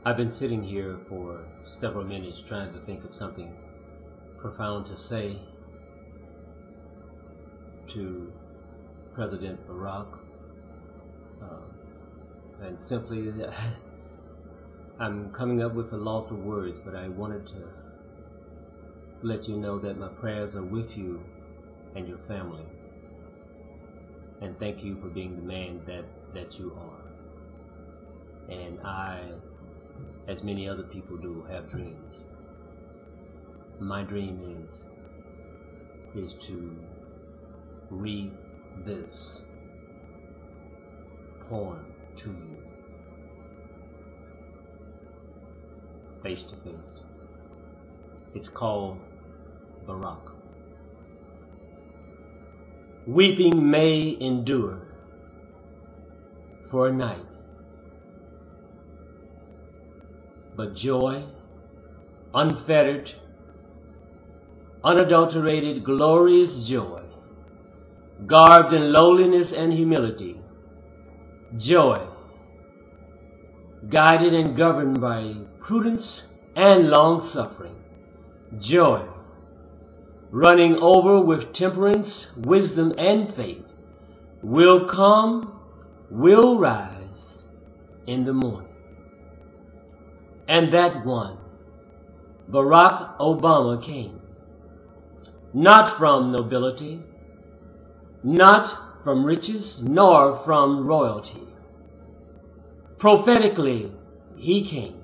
I've been sitting here for several minutes trying to think of something profound to say to President Barack, and simply I'm coming up with a loss of words, but I wanted to let you know that my prayers are with you and your family, and thank you for being the man that you are. And I, as many other people do, have dreams. My dream is to read this poem to you, face to face. It's called Barack. Weeping may endure for a night, but joy, unfettered, unadulterated, glorious joy, garbed in lowliness and humility, joy, guided and governed by prudence and long-suffering, joy, running over with temperance, wisdom, and faith, will come, will rise in the morning. And that one, Barack Obama, came, not from nobility, not from riches, nor from royalty. Prophetically, he came.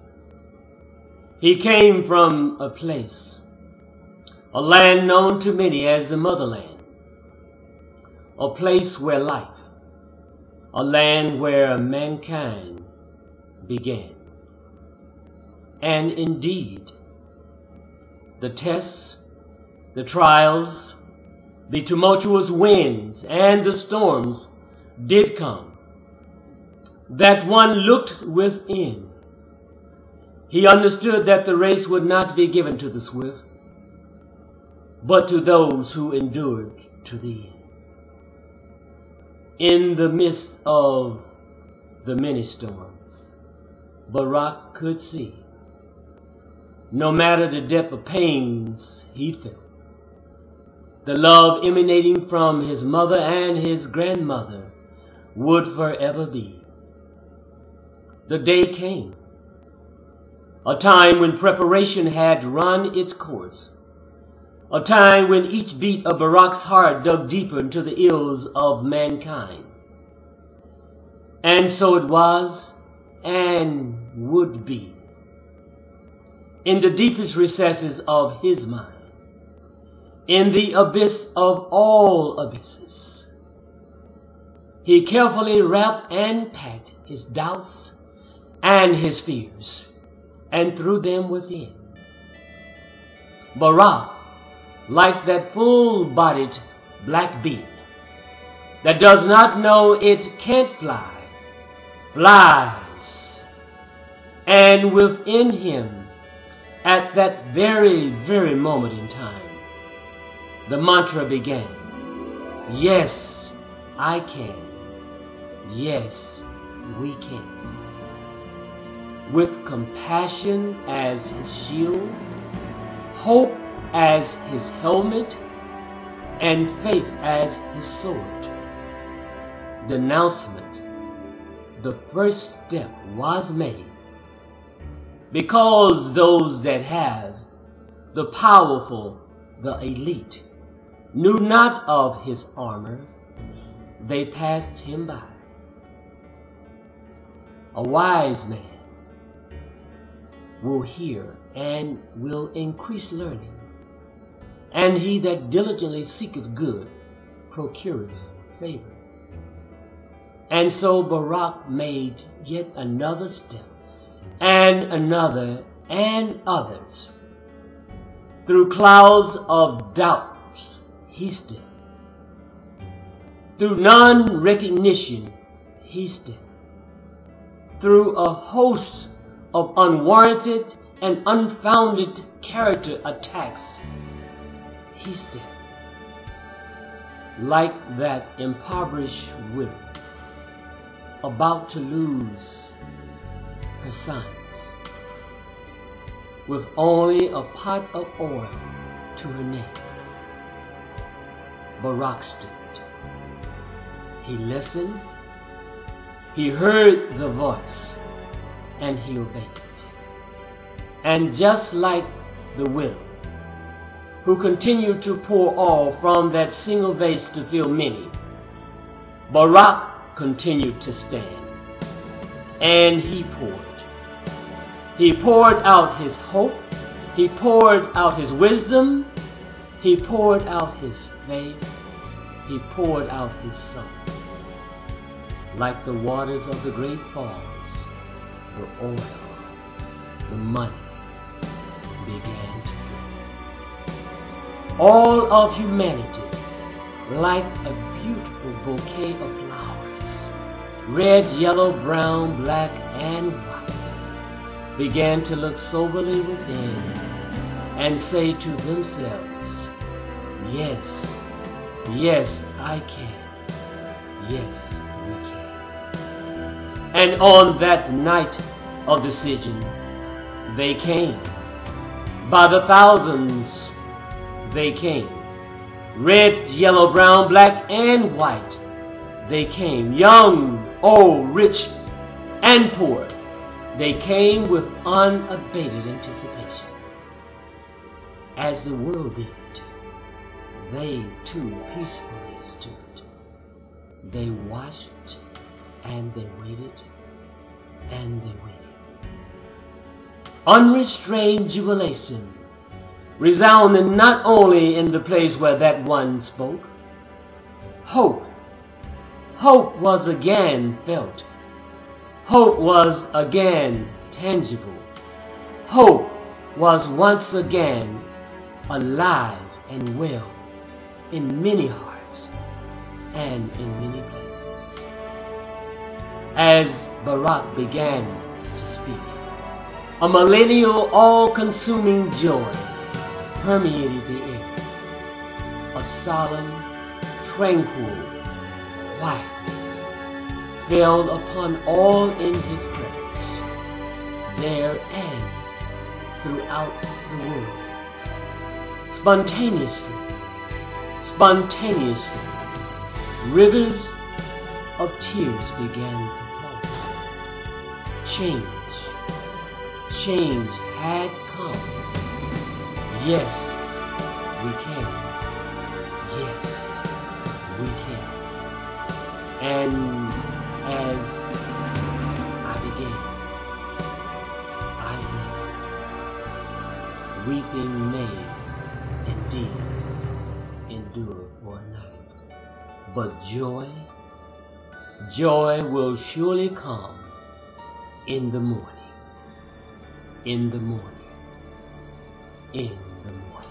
He came from a place, a land known to many as the motherland, a place where life, a land where mankind began. And indeed, the tests, the trials, the tumultuous winds, and the storms did come. That one looked within. He understood that the race would not be given to the swift, but to those who endured to the end. In the midst of the many storms, Barack could see, no matter the depth of pains he felt, the love emanating from his mother and his grandmother would forever be. The day came, a time when preparation had run its course, a time when each beat of Barack's heart dug deeper into the ills of mankind. And so it was and would be. In the deepest recesses of his mind, in the abyss of all abysses, he carefully wrapped and packed his doubts and his fears and threw them within. Barack, like that full-bodied black bee that does not know it can't fly, flies. And within him, at that very, very moment in time, the mantra began. Yes, I can. Yes, we can. With compassion as his shield, hope as his helmet, and faith as his sword, the announcement, the first step was made. Because those that have, the powerful, the elite, knew not of his armor, they passed him by. A wise man will hear and will increase learning, and he that diligently seeketh good procureth favor. And so Barack made yet another step, and another, and others. Through clouds of doubts he stepped. Through non-recognition he stepped. Through a host of unwarranted and unfounded character attacks he stepped. Like that impoverished widow about to lose her sons, with only a pot of oil to her name. Barak stood. He listened, he heard the voice, and he obeyed. And just like the widow, who continued to pour oil from that single vase to fill many, Barak continued to stand, and he poured. He poured out his hope, he poured out his wisdom, he poured out his faith, he poured out his soul. Like the waters of the great falls, the oil, the money began to flow. All of humanity, like a beautiful bouquet of flowers, red, yellow, brown, black, and white, began to look soberly within and say to themselves, yes, yes, I can. Yes, we can. And on that night of decision, they came. By the thousands, they came. Red, yellow, brown, black, and white, they came. Young, old, rich, and poor, they came with unabated anticipation. As the world did, they too peacefully stood. They watched, and they waited, and they waited. Unrestrained jubilation resounding not only in the place where that one spoke. Hope was again felt. Hope was again tangible. Hope was once again alive and well in many hearts and in many places. As Barak began to speak, a millennial all-consuming joy permeated the air. A solemn, tranquil quietness fell upon all in his presence, there and throughout the world. Spontaneously, rivers of tears began to flow. Change had come. Yes, we can. Yes, we can. And as I began, I knew weeping may indeed endure for a night, but joy will surely come in the morning. In the morning. In the morning.